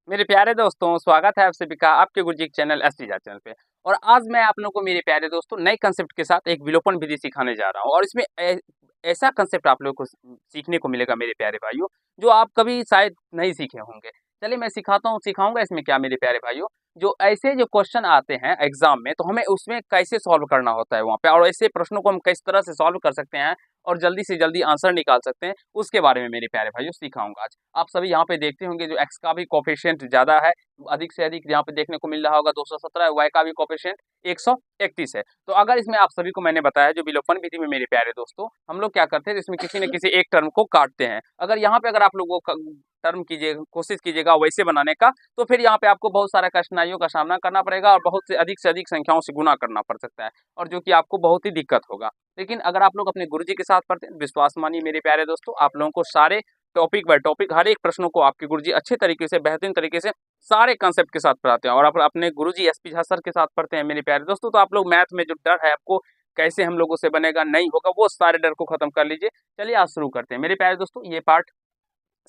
मेरे प्यारे दोस्तों, स्वागत है आप सभी का आपके गुरुजी के चैनल एसटीजा चैनल पे। और आज मैं आप लोगों को मेरे प्यारे दोस्तों नए कंसेप्ट के साथ एक विलोपन विधि सिखाने जा रहा हूँ और इसमें ऐसा कंसेप्ट आप लोगों को सीखने को मिलेगा मेरे प्यारे भाइयों, जो आप कभी शायद नहीं सीखे होंगे। चलिए मैं सिखाऊंगा इसमें क्या मेरे प्यारे भाइयों, जो ऐसे जो क्वेश्चन आते हैं एग्जाम में तो हमें उसमें कैसे सॉल्व करना होता है वहाँ पे, और ऐसे प्रश्नों को हम किस तरह से सॉल्व कर सकते हैं और जल्दी से जल्दी आंसर निकाल सकते हैं, उसके बारे में मेरे प्यारे भाइयों सिखाऊंगा आज। आप सभी यहाँ पे देखते होंगे जो एक्स का भी कोफिशिएंट ज़्यादा है, अधिक से अधिक यहाँ पे देखने को मिल रहा होगा 217, वाई का भी कोफिशिएंट 131 है। तो अगर इसमें आप सभी को मैंने बताया जो विलोपन विधि में मेरे प्यारे दोस्तों हम लोग क्या करते हैं, इसमें किसी न किसी एक टर्म को काटते हैं। अगर यहाँ पे अगर आप लोगों को टर्म कीजिए कोशिश कीजिएगा वैसे बनाने का, तो फिर यहाँ पे आपको बहुत सारा कठिनाइयों का सामना करना पड़ेगा और बहुत से अधिक संख्याओं से गुना करना पड़ सकता है, और जो कि आपको बहुत ही दिक्कत होगा। लेकिन अगर आप लोग अपने गुरुजी के साथ पढ़ते हैं, विश्वास मानिए मेरे प्यारे दोस्तों, आप लोगों को सारे टॉपिक बाय टॉपिक हर एक प्रश्नों को आपके गुरुजी अच्छे तरीके से बेहतरीन तरीके से सारे कंसेप्ट के साथ पढ़ाते हैं। और आप अपने गुरुजी एसपी झा सर के साथ पढ़ते हैं मेरे प्यारे दोस्तों, तो आप लोग मैथ में जो डर है आपको कैसे हम लोगों से बनेगा नहीं होगा, वो सारे डर को खत्म कर लीजिए। चलिए आज शुरू करते हैं मेरे प्यारे दोस्तों। ये पार्ट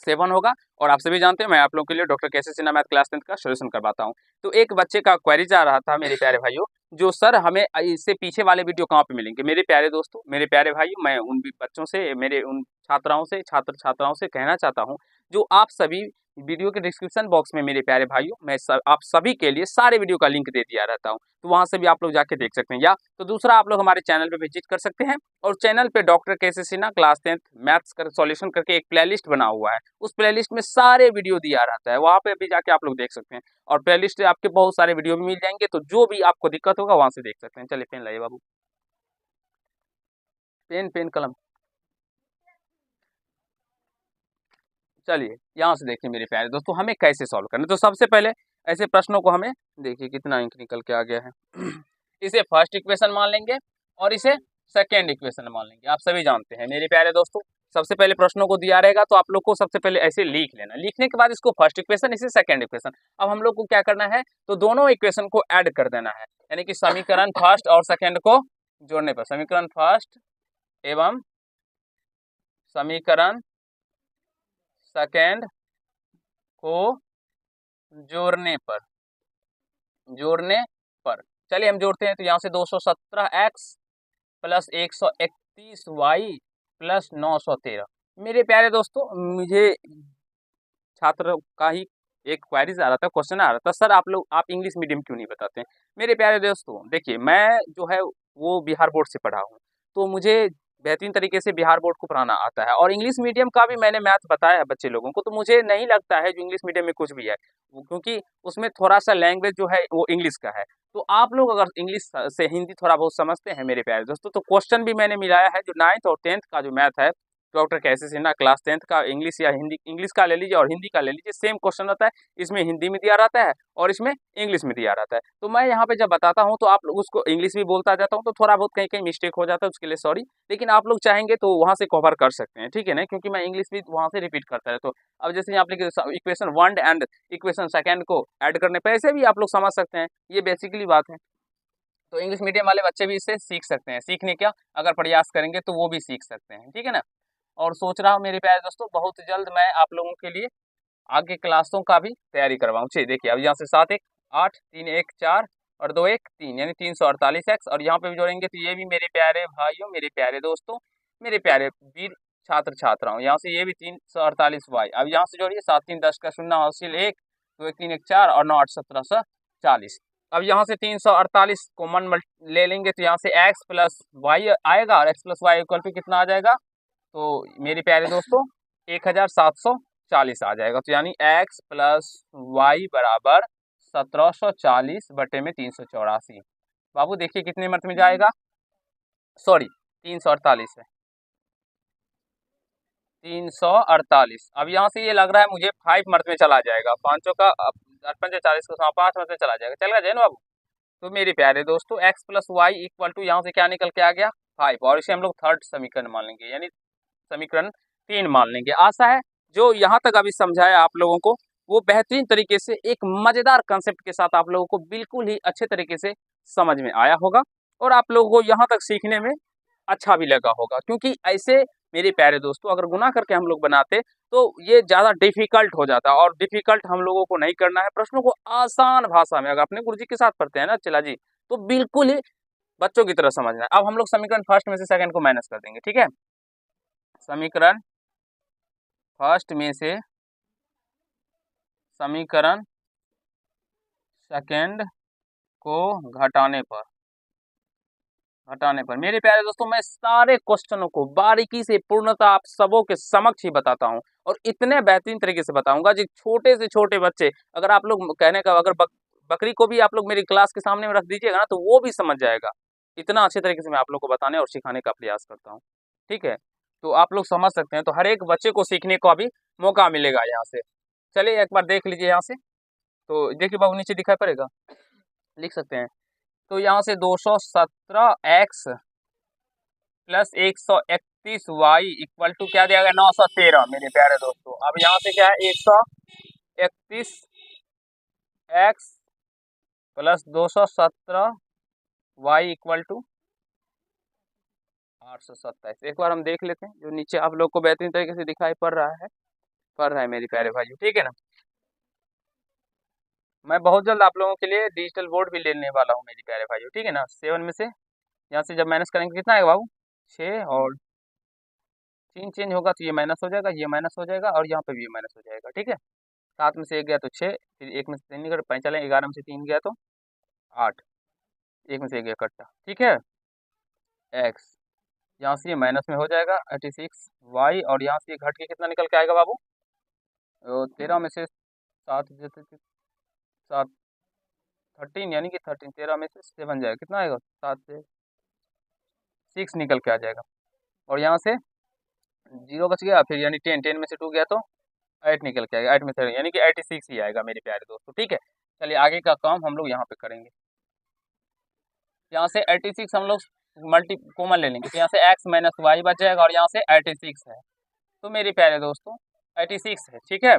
7 होगा और आप सभी जानते हैं मैं आप लोगों के लिए डॉक्टर कैसे सिन्हा मैथ क्लास 10 का सॉल्यूशन करवाता हूँ। तो एक बच्चे का क्वेरी जा रहा था मेरे प्यारे भाइयों, जो सर हमें इससे पीछे वाले वीडियो कहाँ पे मिलेंगे। मेरे प्यारे दोस्तों, मेरे प्यारे भाइयों, मैं उन बच्चों से, मेरे उन छात्राओं से, छात्र छात्राओं से कहना चाहता हूँ, जो आप सभी वीडियो के डिस्क्रिप्शन बॉक्स में मेरे प्यारे भाइयों मैं आप सभी के लिए सारे वीडियो का लिंक दे दिया रहता हूँ, तो वहाँ से भी आप लोग जाके देख सकते हैं। या तो दूसरा आप लोग हमारे चैनल पे विजिट कर सकते हैं, और चैनल पे डॉक्टर कैसे सिन्हा क्लास 10 मैथ्स का सॉल्यूशन करके एक प्लेलिस्ट बना हुआ है, उस प्लेलिस्ट में सारे वीडियो दिया रहता है, वहाँ पे भी जाके आप लोग देख सकते हैं। और प्लेलिस्ट से आपके बहुत सारे वीडियो भी मिल जाएंगे, तो जो भी आपको दिक्कत होगा वहाँ से देख सकते हैं। चलिए पेन लाइए बाबू, पेन पेन कलम। चलिए यहाँ से देखिए मेरे प्यारे दोस्तों हमें कैसे सॉल्व करना है। तो सबसे पहले ऐसे प्रश्नों को हमें, देखिए कितना इंक निकल के आ गया है इसे फर्स्ट इक्वेशन मान लेंगे और इसे सेकेंड इक्वेशन मान लेंगे। आप सभी जानते हैं मेरे प्यारे दोस्तों, सबसे पहले प्रश्नों को दिया रहेगा तो आप लोग को सबसे पहले ऐसे लिख लेना, लिखने के बाद इसको फर्स्ट इक्वेशन, इसे सेकेंड इक्वेशन। अब हम लोग को क्या करना है, तो दोनों इक्वेशन को ऐड कर देना है, यानी कि समीकरण फर्स्ट और सेकेंड को जोड़ने पर, समीकरण फर्स्ट एवं समीकरण सेकेंड को जोड़ने पर चलिए हम जोड़ते हैं। तो यहाँ से 217x प्लस 131y प्लस 913। मेरे प्यारे दोस्तों, मुझे छात्र का ही एक क्वेरीज आ रहा था, क्वेश्चन आ रहा था, सर आप इंग्लिश मीडियम क्यों नहीं बताते हैं। मेरे प्यारे दोस्तों देखिए, मैं जो है वो बिहार बोर्ड से पढ़ा हूँ, तो मुझे बेहतरीन तरीके से बिहार बोर्ड को पढ़ाना आता है, और इंग्लिश मीडियम का भी मैंने मैथ बताया है बच्चे लोगों को। तो मुझे नहीं लगता है जो इंग्लिश मीडियम में कुछ भी है, क्योंकि उसमें थोड़ा सा लैंग्वेज जो है वो इंग्लिश का है। तो आप लोग अगर इंग्लिश से हिंदी थोड़ा बहुत समझते हैं मेरे प्यारे दोस्तों, तो क्वेश्चन भी मैंने मिलाया है, जो 9th और 10th का जो मैथ है, डॉक्टर कैसे सिन्हा क्लास 10th का इंग्लिश या हिंदी, इंग्लिश का ले लीजिए और हिंदी का ले लीजिए, सेम क्वेश्चन रहता है। इसमें हिंदी में दिया रहता है और इसमें इंग्लिश में दिया रहता है। तो मैं यहाँ पे जब बताता हूँ तो आप लोग उसको इंग्लिश भी बोलता जाता हूँ, तो थोड़ा बहुत कहीं कहीं मिस्टेक हो जाता है, उसके लिए सॉरी। लेकिन आप लोग चाहेंगे तो वहाँ से कवर कर सकते हैं, ठीक है ना, क्योंकि मैं इंग्लिश भी वहाँ से रिपीट करता है। तो अब जैसे यहाँ पे equation one and equation second को ऐड करने पर ऐसे भी आप लोग समझ सकते हैं, ये बेसिकली बात है। तो इंग्लिश मीडियम वाले बच्चे भी इससे सीख सकते हैं, सीखने क्या, अगर प्रयास करेंगे तो वो भी सीख सकते हैं, ठीक है ना। और सोच रहा हूँ मेरे प्यारे दोस्तों बहुत जल्द मैं आप लोगों के लिए आगे क्लासों का भी तैयारी करवाऊँ। चलिए देखिए, अब यहाँ से 7 1 8 3 1 4 और 2 1 3 यानी 348x, और यहाँ पे भी जोड़ेंगे तो ये भी मेरे प्यारे भाइयों, मेरे प्यारे दोस्तों, मेरे प्यारे वीर छात्र छात्राओं, यहाँ से ये भी 348y। अब यहाँ से जोड़िए, 7 3 10 का शून्य हासिल 1, 2 1 3 1 4 और 9 8 1740। अब यहाँ से 348 कॉमन ले लेंगे तो यहाँ से x प्लस वाई आएगा, और x plus y equal to कितना आ जाएगा, तो मेरे प्यारे दोस्तों 1740 आ जाएगा। तो यानी x प्लस वाई बराबर 1740 बटे में 384। बाबू देखिए कितने मर्त में जाएगा, सॉरी 348 है, 348। अब यहाँ से ये लग रहा है मुझे 5 मर्त में चला जाएगा, पाँचों का 40 को 5 मर्त में चला जाएगा, चलेगा जैन बाबू। तो मेरे प्यारे दोस्तों x plus y equal to यहाँ से क्या निकल के आ गया 5, और इसे हम लोग थर्ड समीकरण मान लेंगे, यानी समीकरण 3 मान लेंगे। आशा है जो यहाँ तक अभी समझाया आप लोगों को वो बेहतरीन तरीके से एक मजेदार कंसेप्ट के साथ आप लोगों को बिल्कुल ही अच्छे तरीके से समझ में आया होगा, और आप लोगों को यहाँ तक सीखने में अच्छा भी लगा होगा, क्योंकि ऐसे मेरे प्यारे दोस्तों अगर गुना करके हम लोग बनाते तो ये ज़्यादा डिफिकल्ट हो जाता, और डिफिकल्ट हम लोगों को नहीं करना है। प्रश्नों को आसान भाषा में अगर अपने गुरुजी के साथ पढ़ते हैं ना चिला जी, तो बिल्कुल ही बच्चों की तरह समझना है। अब हम लोग समीकरण फर्स्ट में से सेकंड को माइनस कर देंगे, ठीक है। समीकरण फर्स्ट में से समीकरण सेकंड को घटाने पर मेरे प्यारे दोस्तों मैं सारे क्वेश्चनों को बारीकी से पूर्णतः आप सबों के समक्ष ही बताता हूं, और इतने बेहतरीन तरीके से बताऊंगा जी छोटे से छोटे बच्चे, अगर आप लोग कहने का अगर बकरी को भी आप लोग मेरी क्लास के सामने में रख दीजिएगा ना तो वो भी समझ जाएगा। इतना अच्छे तरीके से मैं आप लोग को बताने और सिखाने का प्रयास करता हूँ, ठीक है। तो आप लोग समझ सकते हैं, तो हर एक बच्चे को सीखने का भी मौका मिलेगा यहाँ से। चलिए एक बार देख लीजिए यहाँ से, तो देखिए बाबू नीचे दिखाई पड़ेगा, लिख सकते हैं। तो यहाँ से 217x plus 131y equal to क्या दिया गया 913 मेरे प्यारे दोस्तों। अब यहाँ से क्या है 131x plus 217y equal to 827। एक बार हम देख लेते हैं जो नीचे आप लोग को बेहतरीन तरीके से दिखाई पड़ रहा है मेरे प्यारे भाइयों, ठीक है ना। मैं बहुत जल्द आप लोगों के लिए डिजिटल बोर्ड भी लेने वाला हूँ मेरे प्यारे भाइयों, ठीक है ना। 7 में से यहाँ से जब माइनस करेंगे कितना आएगा बाबू 6, और 3 चेंज होगा तो ये माइनस हो जाएगा, ये माइनस हो जाएगा, और यहाँ पे भी ये माइनस हो जाएगा, ठीक है। 7 में से 1 गया तो 6, फिर 1 में से 3 निकल 5 चले, 11 में से 3 गया तो 8, 1 में से 1 गया कट्टा, ठीक है। एक्स यहाँ से ये माइनस में हो जाएगा 86 वाई, और यहाँ से ये घट के कितना निकल के आएगा बाबू 13 में से 7 7 13 यानी कि 13, 13 में से 7 जाएगा, कितना आएगा 7 से 6 निकल के आ जाएगा, और यहाँ से 0 बच गया, फिर यानी 10, 10 में से 2 गया तो 8 निकल के आएगा, 8 में से यानी कि 86 ही आएगा मेरे प्यारे दोस्तों, ठीक है। चलिए आगे का काम हम लोग यहाँ पे करेंगे। यहाँ से 86 हम लोग मल्टी कॉमन ले लेंगे, तो यहाँ से x माइनस वाई बच जाएगा, और यहाँ से 86 है, तो मेरे प्यारे दोस्तों 86 है, ठीक है।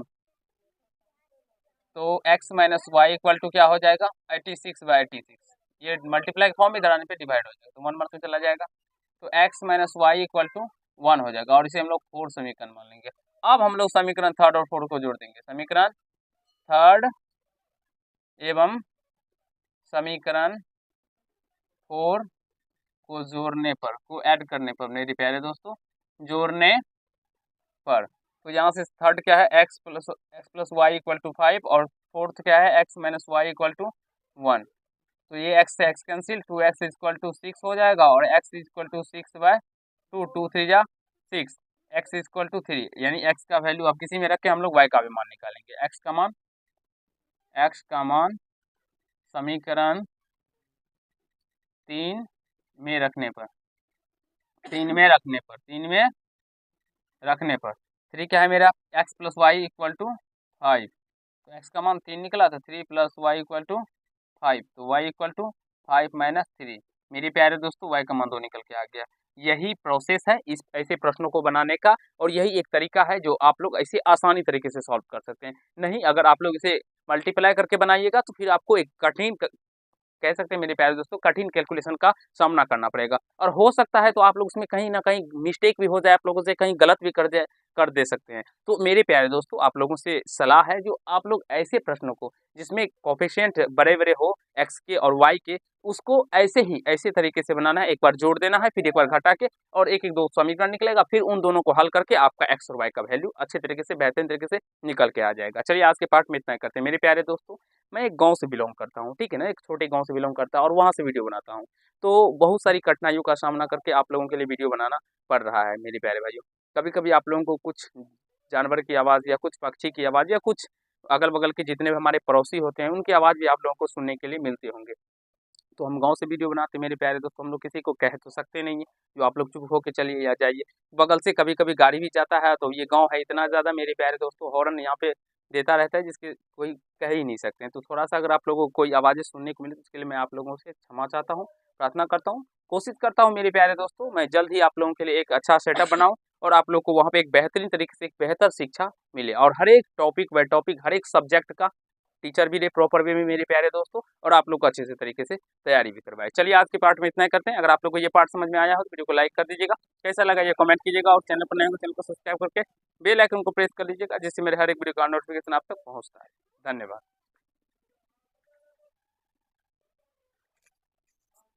तो x minus y equal to क्या हो जाएगा 86/86, ये मल्टीप्लाई फॉर्म में इधर आने पे डिवाइड हो जाएगा, तो 1 मार्क चला जाएगा, तो x minus y equal to 1 हो जाएगा, और इसे हम लोग 4 समीकरण मान लेंगे। अब हम लोग समीकरण थर्ड और फोर्थ को जोड़ देंगे, समीकरण थर्ड एवं समीकरण 4 को जोड़ने पर, को ऐड करने पर मेरे प्यारे दोस्तों, जोड़ने पर, तो यहाँ से थर्ड क्या है x plus y equal to 5, और फोर्थ क्या है x minus y equal to 1, तो ये x से x cancel, 2x equal to 6 हो जाएगा, और x इक्वल टू 6/2, 2 3 जा 6, x इक्वल टू 3, यानी x का वैल्यू आप किसी में रख के हम लोग y का भी मान निकालेंगे। x का मान समीकरण 3 में रखने पर 3 में रखने पर 3 क्या है मेरा x plus y equal to 5, तो x का मान 3 निकला, तो 3 प्लस वाई इक्वल टू 5, तो y इक्वल टू 5 माइनस 3, मेरे प्यारे दोस्तों y का मान 2 निकल के आ गया। यही प्रोसेस है इस ऐसे प्रश्नों को बनाने का, और यही एक तरीका है जो आप लोग ऐसे आसानी तरीके से सॉल्व कर सकते हैं। नहीं अगर आप लोग इसे मल्टीप्लाई करके बनाइएगा तो फिर आपको एक कठिन कह सकते हैं मेरे प्यारे दोस्तों कठिन कैलकुलेशन का सामना करना पड़ेगा, और हो सकता है तो आप लोग उसमें कहीं ना कहीं मिस्टेक भी हो जाए, आप लोगों से कहीं गलत भी कर दे सकते हैं। तो मेरे प्यारे दोस्तों आप लोगों से सलाह है जो आप लोग ऐसे प्रश्नों को जिसमें कोफिशिएंट बड़े बड़े हो x के और y के, उसको ऐसे तरीके से बनाना है, एक बार जोड़ देना है, फिर एक बार घटा के, और एक एक दो समीकरण निकलेगा, फिर उन दोनों को हल करके आपका x और y का वैल्यू अच्छे तरीके से बेहतरीन तरीके से निकल के आ जाएगा। चलिए आज के पार्ट में इतना ही करते हैं मेरे प्यारे दोस्तों। मैं एक गांव से बिलोंग करता हूँ, ठीक है ना, एक छोटे गांव से बिलोंग करता हूँ, और वहाँ से वीडियो बनाता हूँ, तो बहुत सारी कठिनाइयों का सामना करके आप लोगों के लिए वीडियो बनाना पड़ रहा है मेरे प्यारे भाइयों। कभी कभी आप लोगों को कुछ जानवर की आवाज़ या कुछ पक्षी की आवाज़ या कुछ अगल बगल के जितने भी हमारे पड़ोसी होते हैं उनकी आवाज़ भी आप लोगों को सुनने के लिए मिलते होंगे। तो हम गांव से वीडियो बनाते हैं मेरे प्यारे दोस्तों, हम लोग किसी को कह तो सकते नहीं है जो आप लोग चुप होकर चलिए या जाइए, बगल से कभी कभी गाड़ी भी जाता है, तो ये गांव है इतना ज़्यादा मेरे प्यारे दोस्तों हॉर्न यहाँ पे देता रहता है जिसके कोई कह ही नहीं सकते हैं। तो थोड़ा सा अगर आप लोगों को कोई आवाज़ें सुनने को मिले तो उसके लिए मैं आप लोगों से क्षमा चाहता हूँ, प्रार्थना करता हूँ, कोशिश करता हूँ मेरे प्यारे दोस्तों मैं जल्द ही आप लोगों के लिए एक अच्छा सेटअप बनाऊँ, और आप लोग को वहाँ पे एक बेहतरीन तरीके से एक बेहतर शिक्षा मिले, और हर एक टॉपिक व टॉपिक हर एक सब्जेक्ट का टीचर भी रहे प्रॉपर वे में मेरे प्यारे दोस्तों, और आप लोग को अच्छे से तरीके से तैयारी भी करवाए। चलिए आज के पार्ट में इतना ही करते हैं। अगर आप लोग को ये पार्ट समझ में आया हो तो वीडियो को लाइक कर दीजिएगा, कैसा लगा ये कमेंट कीजिएगा, और चैनल पर नए हो चैनल को सब्सक्राइब करके बेल आइकन को प्रेस कर लीजिएगा, जिससे मेरे हर एक वीडियो का नोटिफिकेशन आप तक पहुँचता है। धन्यवाद।